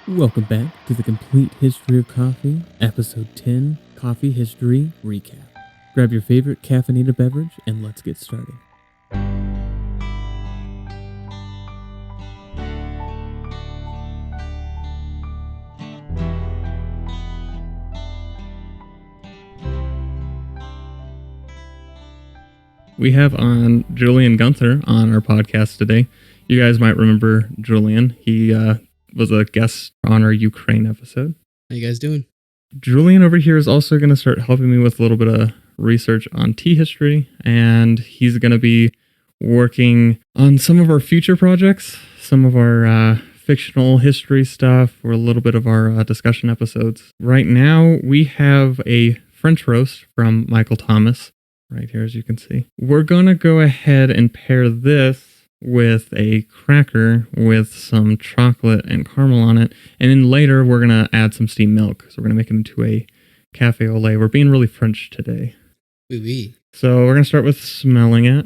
Welcome back to the Complete History of Coffee, Episode 10, Coffee History Recap. Grab your favorite caffeinated beverage and let's get started. We have on Julian Gunther on our podcast today. You guys might remember Julian. He was a guest on our Ukraine episode. How you guys doing? Julian over here is also going to start helping me with a little bit of research on tea history, and he's going to be working on some of our future projects, some of our fictional history stuff, or a little bit of our discussion episodes. Right now, we have a French roast from Michael Thomas right here, as you can see. We're going to go ahead and pair this with a cracker with some chocolate and caramel on it. And then later, we're going to add some steamed milk. So we're going to make it into a cafe au lait. We're being really French today. Oui, oui. So we're going to start with smelling it.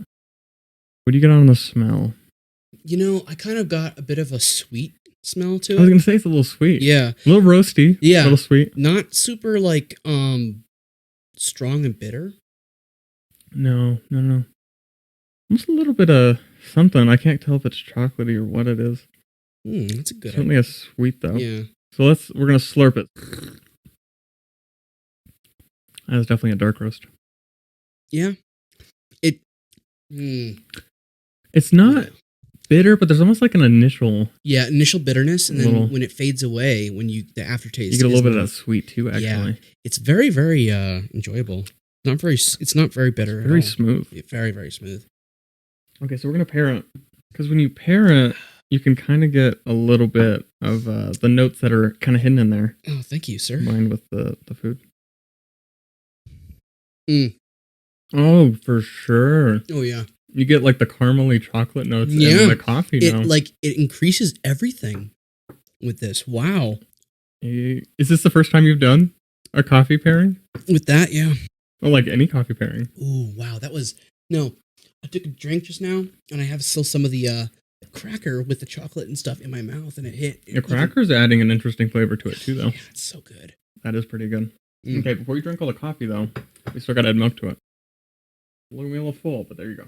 What do you get on the smell? You know, I kind of got a bit of a sweet smell to it. I was going to say it's a little sweet. Yeah. A little roasty. Yeah. A little sweet. Not super, strong and bitter. No. Just a little bit of something. I can't tell if it's chocolatey or what it is. That's a good Certainly a sweet, though. Yeah. So we're going to slurp it. That's definitely a dark roast. Yeah. It's not bitter, but there's almost like an initial bitterness, and then when it fades away, the aftertaste, you get a little bit of that sweet too. Actually, yeah, it's very, very enjoyable. It's not very bitter. Very smooth. Very, very smooth. Okay, so we're gonna pair it because when you pair it, you can kind of get a little bit of the notes that are kind of hidden in there. Oh, thank you, sir. Combined with the food. Oh, for sure. Oh yeah. You get like the caramely chocolate notes and the coffee now. It increases everything with this. Wow. Is this the first time you've done a coffee pairing? With that, yeah. Or like any coffee pairing? Oh, wow. I took a drink just now, and I have still some of the cracker with the chocolate and stuff in my mouth, and it hit. The cracker's adding an interesting flavor to it too, though. Yeah, it's so good. That is pretty good. Okay, before you drink all the coffee, though, we still got to add milk to it. Looking a little full, but there you go.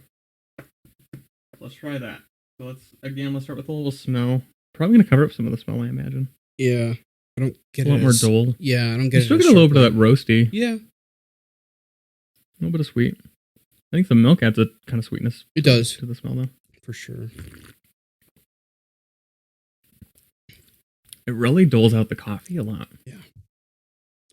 Let's try that. So let's start with a little smell. Probably going to cover up some of the smell, I imagine. Yeah. I don't get a lot more dull. Yeah, I don't get it. You still get a little bit of that roasty. Yeah. A little bit of sweet. I think the milk adds a kind of sweetness. It does. To the smell, though. For sure. It really doles out the coffee a lot. Yeah.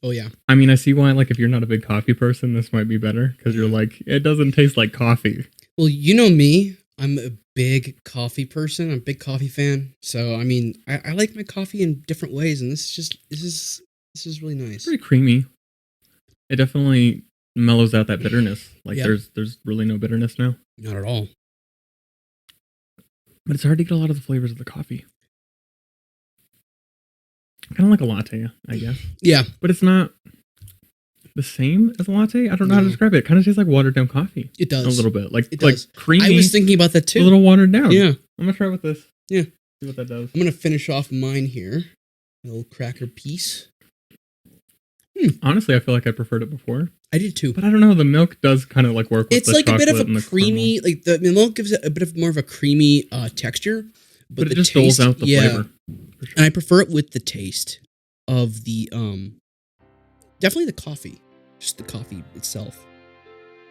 Oh, yeah. I mean, I see why, if you're not a big coffee person, this might be better. Because you're like, it doesn't taste like coffee. Well, you know me. I'm a big coffee person. I'm a big coffee fan. So, I mean, I like my coffee in different ways. And this is really nice. Pretty creamy. It definitely mellows out that bitterness. There's really no bitterness now. Not at all. But it's hard to get a lot of the flavors of the coffee. Kind of like a latte, I guess. Yeah. But it's not the same as a latte. I don't know how to describe it. It kind of tastes like watered down coffee. It does. A little bit. It does. Creamy. I was thinking about that too. A little watered down. Yeah. I'm going to try with this. Yeah. See what that does. I'm going to finish off mine here. A little cracker piece. Honestly, I feel like I preferred it before. I did too. But I don't know. The milk does kind of work with it's the chocolate. It's like a bit of a creamy, the milk gives it a bit of more of a creamy texture. But it just doles out the flavor. Sure. And I prefer it with the taste of the, definitely the coffee. Just the coffee itself.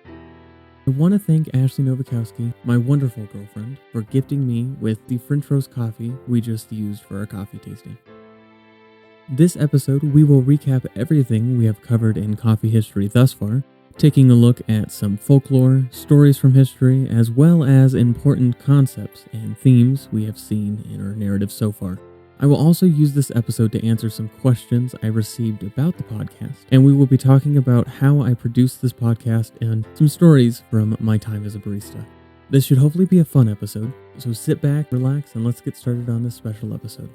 I want to thank Ashley Novakowski, my wonderful girlfriend, for gifting me with the French roast coffee we just used for our coffee tasting. This episode, we will recap everything we have covered in coffee history thus far, taking a look at some folklore, stories from history, as well as important concepts and themes we have seen in our narrative so far. I will also use this episode to answer some questions I received about the podcast, and we will be talking about how I produced this podcast and some stories from my time as a barista. This should hopefully be a fun episode, so sit back, relax, and let's get started on this special episode.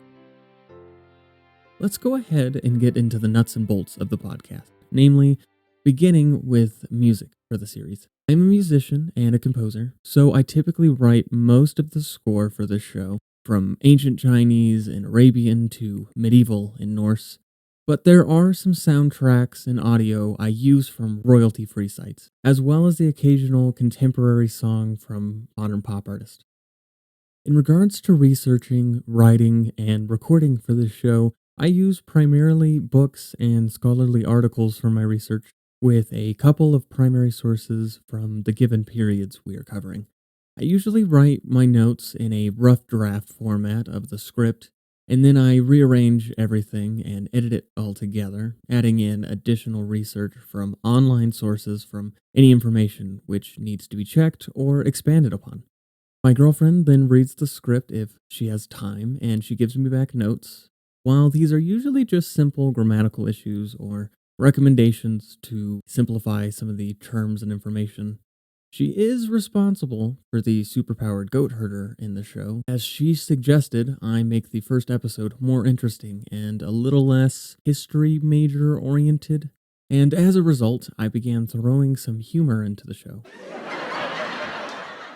Let's go ahead and get into the nuts and bolts of the podcast, namely, beginning with music for the series. I'm a musician and a composer, so I typically write most of the score for this show, from ancient Chinese and Arabian to medieval and Norse. But there are some soundtracks and audio I use from royalty free sites, as well as the occasional contemporary song from modern pop artists. In regards to researching, writing, and recording for this show, I use primarily books and scholarly articles for my research, with a couple of primary sources from the given periods we are covering. I usually write my notes in a rough draft format of the script, and then I rearrange everything and edit it all together, adding in additional research from online sources from any information which needs to be checked or expanded upon. My girlfriend then reads the script if she has time, and she gives me back notes. While these are usually just simple grammatical issues or recommendations to simplify some of the terms and information, she is responsible for the superpowered goat herder in the show, as she suggested I make the first episode more interesting and a little less history major oriented, and as a result, I began throwing some humor into the show.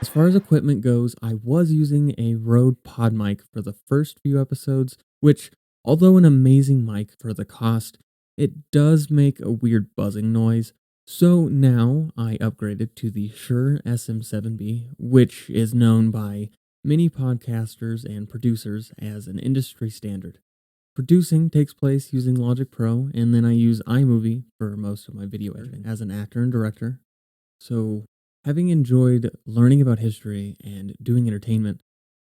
As far as equipment goes, I was using a Rode Pod mic for the first few episodes, which, although an amazing mic for the cost, it does make a weird buzzing noise. So now I upgraded to the Shure SM7B, which is known by many podcasters and producers as an industry standard. Producing takes place using Logic Pro, and then I use iMovie for most of my video editing as an actor and director. So, having enjoyed learning about history and doing entertainment,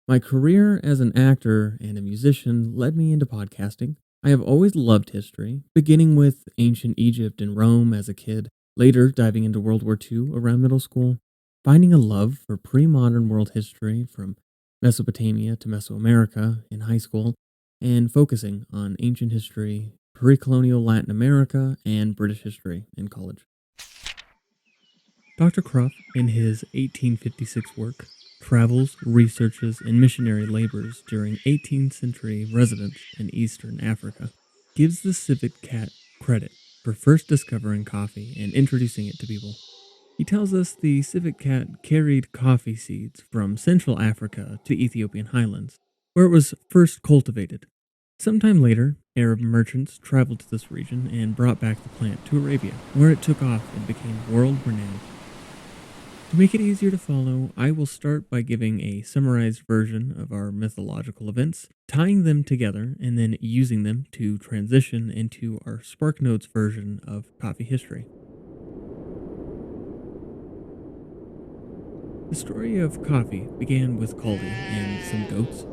my career as an actor and a musician led me into podcasting. I have always loved history, beginning with ancient Egypt and Rome as a kid, later diving into World War II around middle school, finding a love for pre-modern world history from Mesopotamia to Mesoamerica in high school, and focusing on ancient history, pre-colonial Latin America, and British history in college. Dr. Cruff, in his 1856 work, Travels, Researches, and Missionary Labors during 18th century residence in Eastern Africa, gives the civet cat credit for first discovering coffee and introducing it to people. He tells us the civet cat carried coffee seeds from Central Africa to Ethiopian highlands, where it was first cultivated. Sometime later, Arab merchants traveled to this region and brought back the plant to Arabia, where it took off and became world renowned. To make it easier to follow, I will start by giving a summarized version of our mythological events, tying them together, and then using them to transition into our SparkNotes version of coffee history. The story of coffee began with Kaldi and some goats,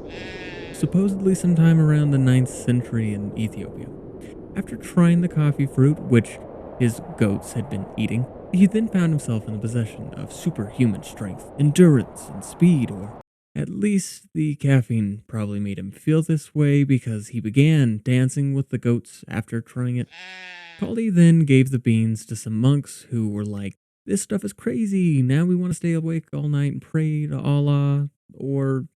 supposedly sometime around the 9th century in Ethiopia. After trying the coffee fruit, which his goats had been eating, he then found himself in the possession of superhuman strength, endurance, and speed, or at least the caffeine probably made him feel this way because he began dancing with the goats after trying it. Kali then gave the beans to some monks who were like, "This stuff is crazy, now we want to stay awake all night and pray to Allah," or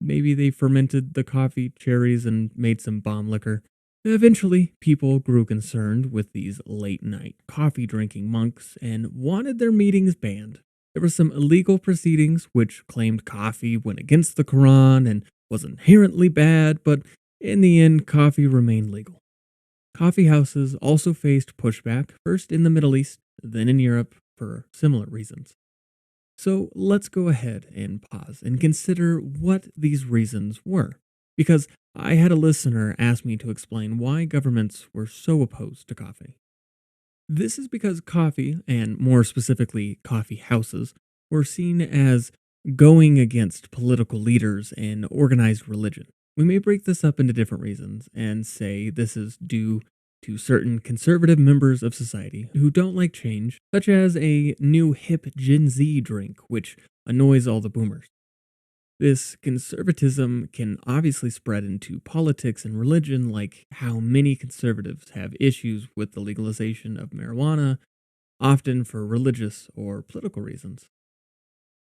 maybe they fermented the coffee cherries and made some bomb liquor. Eventually, people grew concerned with these late-night coffee-drinking monks and wanted their meetings banned. There were some illegal proceedings which claimed coffee went against the Quran and was inherently bad, but in the end, coffee remained legal. Coffee houses also faced pushback, first in the Middle East, then in Europe, for similar reasons. So let's go ahead and pause and consider what these reasons were, because I had a listener ask me to explain why governments were so opposed to coffee. This is because coffee, and more specifically coffee houses, were seen as going against political leaders and organized religion. We may break this up into different reasons and say this is due to certain conservative members of society who don't like change, such as a new hip Gen Z drink which annoys all the boomers. This conservatism can obviously spread into politics and religion, like how many conservatives have issues with the legalization of marijuana, often for religious or political reasons.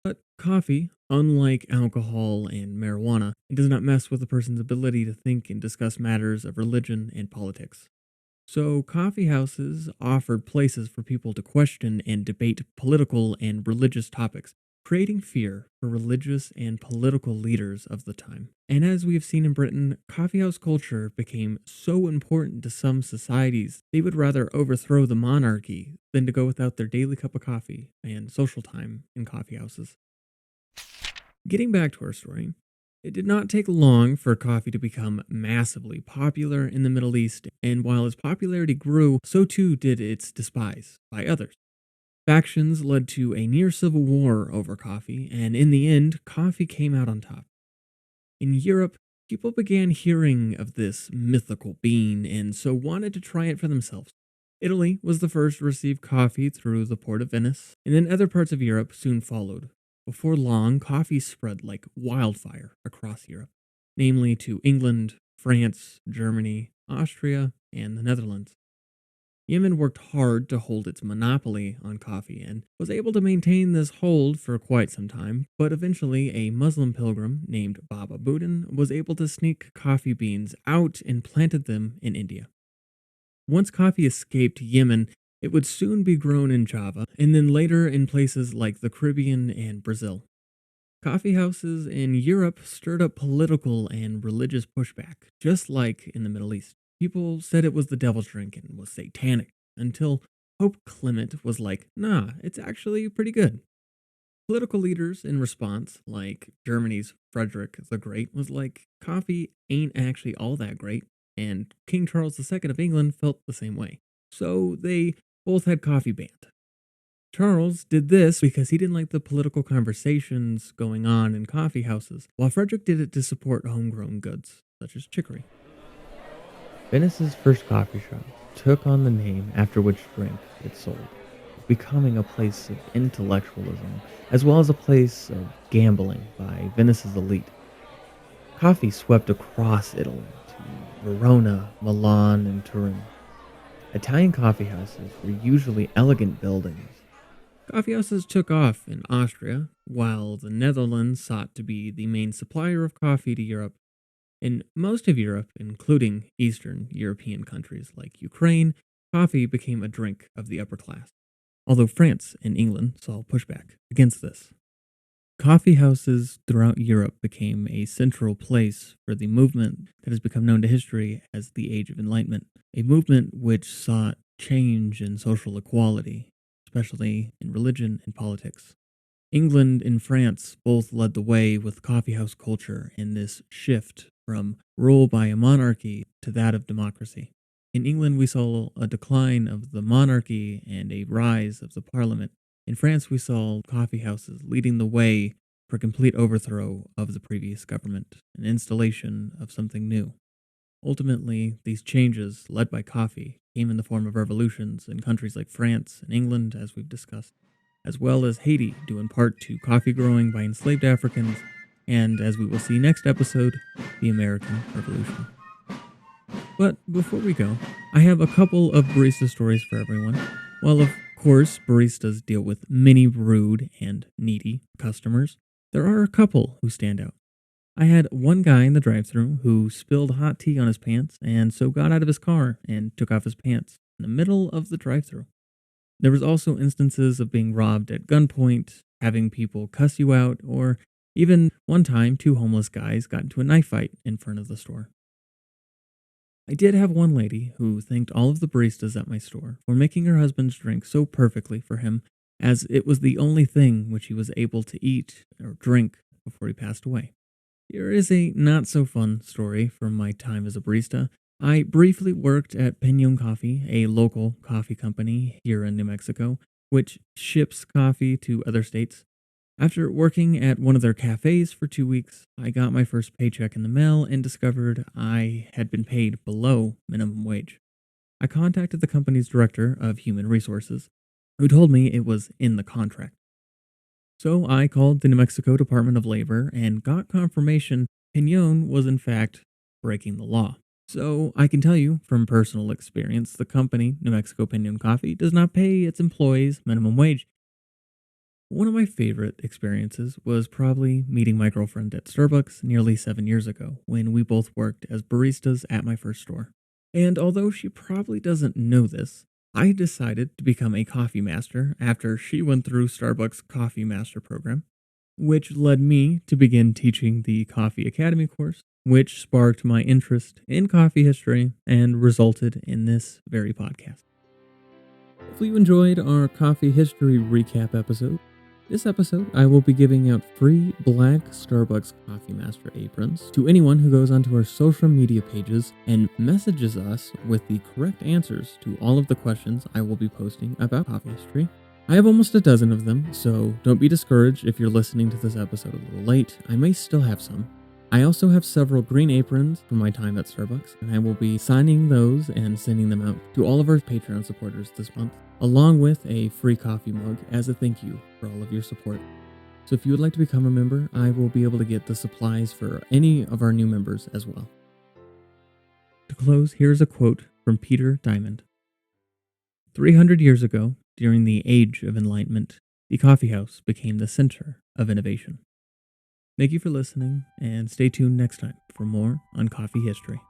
But coffee, unlike alcohol and marijuana, it does not mess with a person's ability to think and discuss matters of religion and politics. So, coffee houses offered places for people to question and debate political and religious topics, creating fear for religious and political leaders of the time. And as we have seen in Britain, coffeehouse culture became so important to some societies, they would rather overthrow the monarchy than to go without their daily cup of coffee and social time in coffeehouses. Getting back to our story, it did not take long for coffee to become massively popular in the Middle East, and while its popularity grew, so too did its despise by others. Factions led to a near civil war over coffee, and in the end, coffee came out on top. In Europe, people began hearing of this mythical bean and so wanted to try it for themselves. Italy was the first to receive coffee through the port of Venice, and then other parts of Europe soon followed. Before long, coffee spread like wildfire across Europe, namely to England, France, Germany, Austria, and the Netherlands. Yemen worked hard to hold its monopoly on coffee and was able to maintain this hold for quite some time, but eventually a Muslim pilgrim named Baba Budan was able to sneak coffee beans out and planted them in India. Once coffee escaped Yemen, it would soon be grown in Java and then later in places like the Caribbean and Brazil. Coffee houses in Europe stirred up political and religious pushback, just like in the Middle East. People said it was the devil's drink and was satanic, until Pope Clement was like, nah, it's actually pretty good. Political leaders in response, like Germany's Frederick the Great, was like, coffee ain't actually all that great, and King Charles II of England felt the same way. So they both had coffee banned. Charles did this because he didn't like the political conversations going on in coffee houses, while Frederick did it to support homegrown goods, such as chicory. Venice's first coffee shop took on the name after which drink it sold, becoming a place of intellectualism as well as a place of gambling by Venice's elite. Coffee swept across Italy to Verona, Milan, and Turin. Italian coffee houses were usually elegant buildings. Coffeehouses took off in Austria, while the Netherlands sought to be the main supplier of coffee to Europe. In most of Europe, including Eastern European countries like Ukraine, coffee became a drink of the upper class, although France and England saw pushback against this. Coffee houses throughout Europe became a central place for the movement that has become known to history as the Age of Enlightenment, a movement which sought change and social equality, especially in religion and politics. England and France both led the way with coffeehouse culture in this shift from rule by a monarchy to that of democracy. In England, we saw a decline of the monarchy and a rise of the parliament. In France, we saw coffeehouses leading the way for complete overthrow of the previous government, an installation of something new. Ultimately, these changes, led by coffee, came in the form of revolutions in countries like France and England, as we've discussed, as well as Haiti, due in part to coffee growing by enslaved Africans, and as we will see next episode, the American Revolution. But before we go, I have a couple of barista stories for everyone. While of course baristas deal with many rude and needy customers, there are a couple who stand out. I had one guy in the drive-thru who spilled hot tea on his pants and so got out of his car and took off his pants in the middle of the drive-thru. There was also instances of being robbed at gunpoint, having people cuss you out, or even one time 2 homeless guys got into a knife fight in front of the store. I did have one lady who thanked all of the baristas at my store for making her husband's drink so perfectly for him, as it was the only thing which he was able to eat or drink before he passed away. Here is a not so fun story from my time as a barista. I briefly worked at Pinon Coffee, a local coffee company here in New Mexico, which ships coffee to other states. After working at one of their cafes for 2 weeks, I got my first paycheck in the mail and discovered I had been paid below minimum wage. I contacted the company's director of human resources, who told me it was in the contract. So I called the New Mexico Department of Labor and got confirmation Pinon was in fact breaking the law. So I can tell you from personal experience, the company, New Mexico Pinon Coffee, does not pay its employees minimum wage. One of my favorite experiences was probably meeting my girlfriend at Starbucks nearly 7 years ago when we both worked as baristas at my first store. And although she probably doesn't know this, I decided to become a coffee master after she went through Starbucks Coffee Master program. which led me to begin teaching the Coffee Academy course, which sparked my interest in coffee history and resulted in this very podcast. Hopefully you enjoyed our coffee history recap episode. This episode, I will be giving out free black Starbucks Coffee Master aprons to anyone who goes onto our social media pages and messages us with the correct answers to all of the questions I will be posting about coffee history. I have almost a dozen of them, so don't be discouraged if you're listening to this episode a little late. I may still have some. I also have several green aprons from my time at Starbucks, and I will be signing those and sending them out to all of our Patreon supporters this month, along with a free coffee mug as a thank you for all of your support. So if you would like to become a member, I will be able to get the supplies for any of our new members as well. To close, here's a quote from Peter Diamond. 300 years ago, during the Age of Enlightenment, the coffeehouse became the center of innovation. Thank you for listening, and stay tuned next time for more on coffee history.